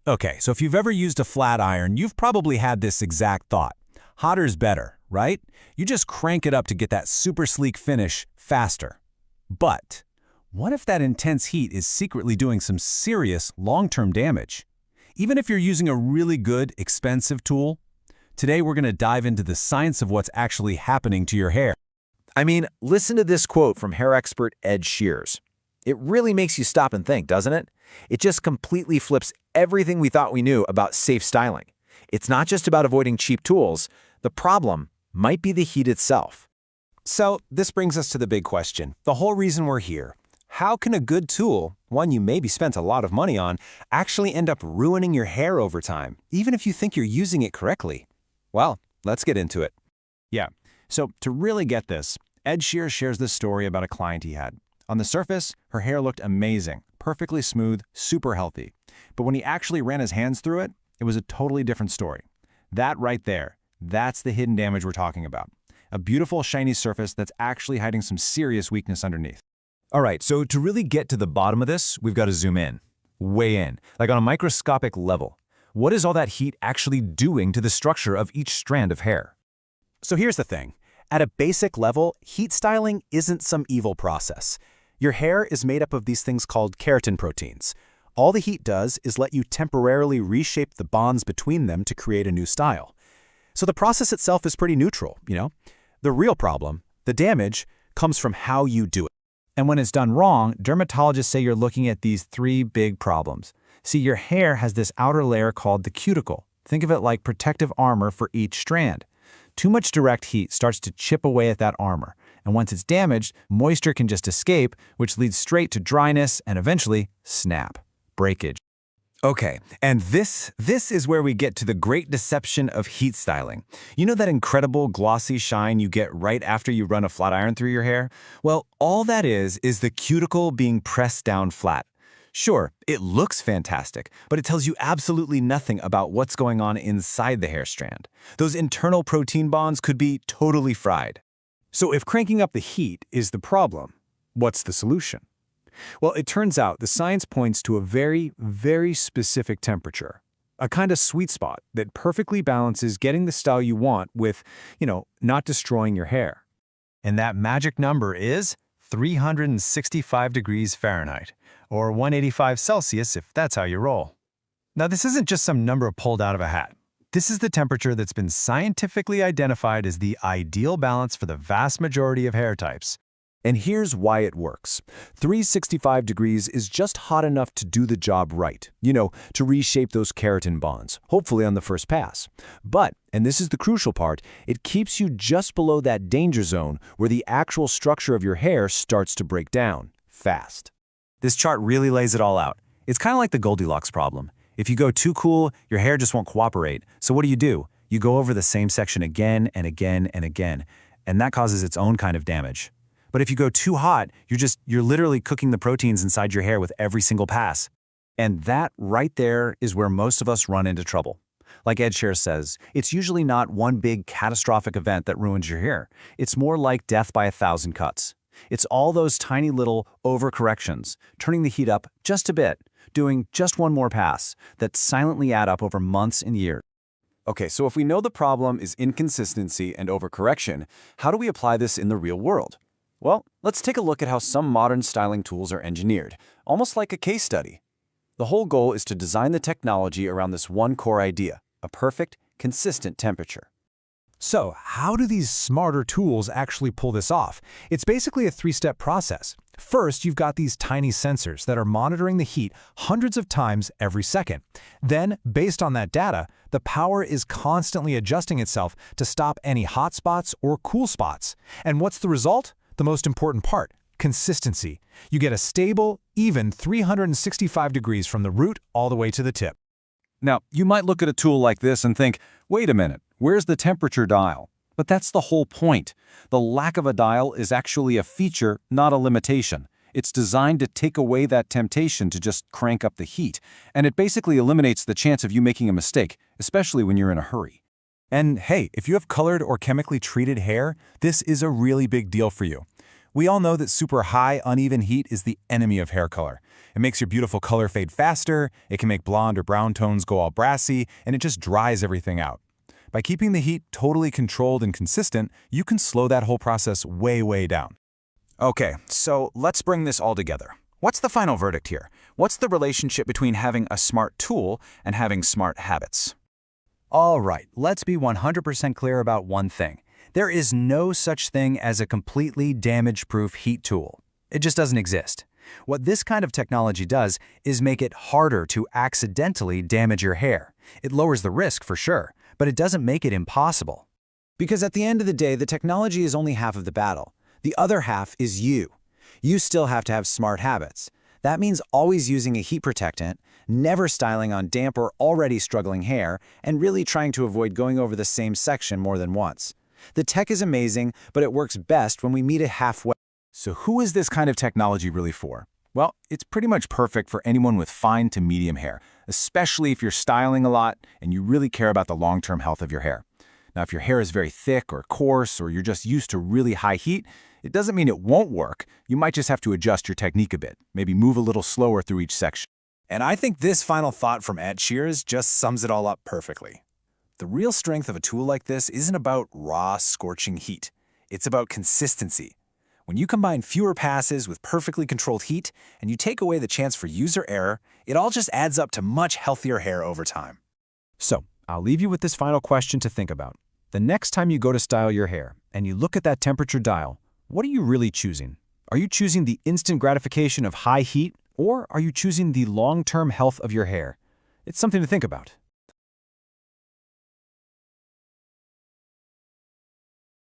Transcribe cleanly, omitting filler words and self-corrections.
Okay, so if you've ever used a flat iron, you've probably had this exact thought. Hotter's better, right? You just crank it up to get that super sleek finish faster. But what if that intense heat is secretly doing some serious long-term damage? Even if you're using a really good, expensive tool? Today we're going to dive into the science of what's actually happening to your hair. I mean, listen to this quote from hair expert Ed Shears. It really makes you stop and think, doesn't it? It just completely flips everything we thought we knew about safe styling. It's not just about avoiding cheap tools. The problem might be the heat itself. So this brings us to the big question, the whole reason we're here. How can a good tool, one you maybe spent a lot of money on, actually end up ruining your hair over time, even if you think you're using it correctly? Well, let's get into it. Yeah, so to really get this, Ed Shears shares this story about a client he had. On the surface, her hair looked amazing, perfectly smooth, super healthy. But when he actually ran his hands through it, it was a totally different story. That right there, that's the hidden damage we're talking about. A beautiful, shiny surface that's actually hiding some serious weakness underneath. All right, so to really get to the bottom of this, we've got to zoom in, way in, like on a microscopic level. What is all that heat actually doing to the structure of each strand of hair? So here's the thing. At a basic level, heat styling isn't some evil process. Your hair is made up of these things called keratin proteins. All the heat does is let you temporarily reshape the bonds between them to create a new style. So the process itself is pretty neutral, you know? The real problem, the damage, comes from how you do it. And when it's done wrong, dermatologists say you're looking at these three big problems. See, your hair has this outer layer called the cuticle. Think of it like protective armor for each strand. Too much direct heat starts to chip away at that armor. And once it's damaged, moisture can just escape, which leads straight to dryness and eventually, snap, breakage. Okay, and this is where we get to the great deception of heat styling. You know that incredible glossy shine you get right after you run a flat iron through your hair? Well, all that is the cuticle being pressed down flat. Sure, it looks fantastic, but it tells you absolutely nothing about what's going on inside the hair strand. Those internal protein bonds could be totally fried. So if cranking up the heat is the problem, what's the solution? Well, it turns out the science points to a very, very specific temperature, a kind of sweet spot that perfectly balances getting the style you want with, not destroying your hair. And that magic number is 365 degrees Fahrenheit, or 185 Celsius if that's how you roll. Now, this isn't just some number pulled out of a hat. This is the temperature that's been scientifically identified as the ideal balance for the vast majority of hair types. And here's why it works. 365 degrees is just hot enough to do the job right, to reshape those keratin bonds, hopefully on the first pass. But, and this is the crucial part, it keeps you just below that danger zone where the actual structure of your hair starts to break down, fast. This chart really lays it all out. It's kind of like the Goldilocks problem. If you go too cool, your hair just won't cooperate. So what do? You go over the same section again and again and again, and that causes its own kind of damage. But if you go too hot, you're literally cooking the proteins inside your hair with every single pass. And that right there is where most of us run into trouble. Like Ed Shears says, it's usually not one big catastrophic event that ruins your hair. It's more like death by 1,000 cuts. It's all those tiny little overcorrections, turning the heat up just a bit, doing just one more pass, that silently add up over months and years. Okay, so if we know the problem is inconsistency and overcorrection, how do we apply this in the real world? Well, let's take a look at how some modern styling tools are engineered, almost like a case study. The whole goal is to design the technology around this one core idea, a perfect, consistent temperature. So, how do these smarter tools actually pull this off? It's basically a three-step process. First, you've got these tiny sensors that are monitoring the heat hundreds of times every second. Then, based on that data, the power is constantly adjusting itself to stop any hot spots or cool spots. And what's the result? The most important part, consistency. You get a stable, even 365 degrees from the root all the way to the tip. Now, you might look at a tool like this and think, wait a minute, where's the temperature dial? But that's the whole point. The lack of a dial is actually a feature, not a limitation. It's designed to take away that temptation to just crank up the heat, and it basically eliminates the chance of you making a mistake, especially when you're in a hurry. And hey, if you have colored or chemically treated hair, this is a really big deal for you. We all know that super high, uneven heat is the enemy of hair color. It makes your beautiful color fade faster, it can make blonde or brown tones go all brassy, and it just dries everything out. By keeping the heat totally controlled and consistent, you can slow that whole process way down. Okay, so let's bring this all together. What's the final verdict here? What's the relationship between having a smart tool and having smart habits? All right, let's be 100% clear about one thing. There is no such thing as a completely damage-proof heat tool. It just doesn't exist. What this kind of technology does is make it harder to accidentally damage your hair. It lowers the risk for sure, but it doesn't make it impossible. Because at the end of the day, the technology is only half of the battle. The other half is you. You still have to have smart habits. That means always using a heat protectant, never styling on damp or already struggling hair, and really trying to avoid going over the same section more than once. The tech is amazing, but it works best when we meet it halfway. So who is this kind of technology really for? Well, it's pretty much perfect for anyone with fine to medium hair, especially if you're styling a lot and you really care about the long-term health of your hair. Now, if your hair is very thick or coarse, or you're just used to really high heat, it doesn't mean it won't work. You might just have to adjust your technique a bit, maybe move a little slower through each section. And I think this final thought from Ed Shears just sums it all up perfectly. The real strength of a tool like this isn't about raw, scorching heat. It's about consistency. When you combine fewer passes with perfectly controlled heat, and you take away the chance for user error, it all just adds up to much healthier hair over time. So, I'll leave you with this final question to think about. The next time you go to style your hair, and you look at that temperature dial, what are you really choosing? Are you choosing the instant gratification of high heat, or are you choosing the long-term health of your hair? It's something to think about.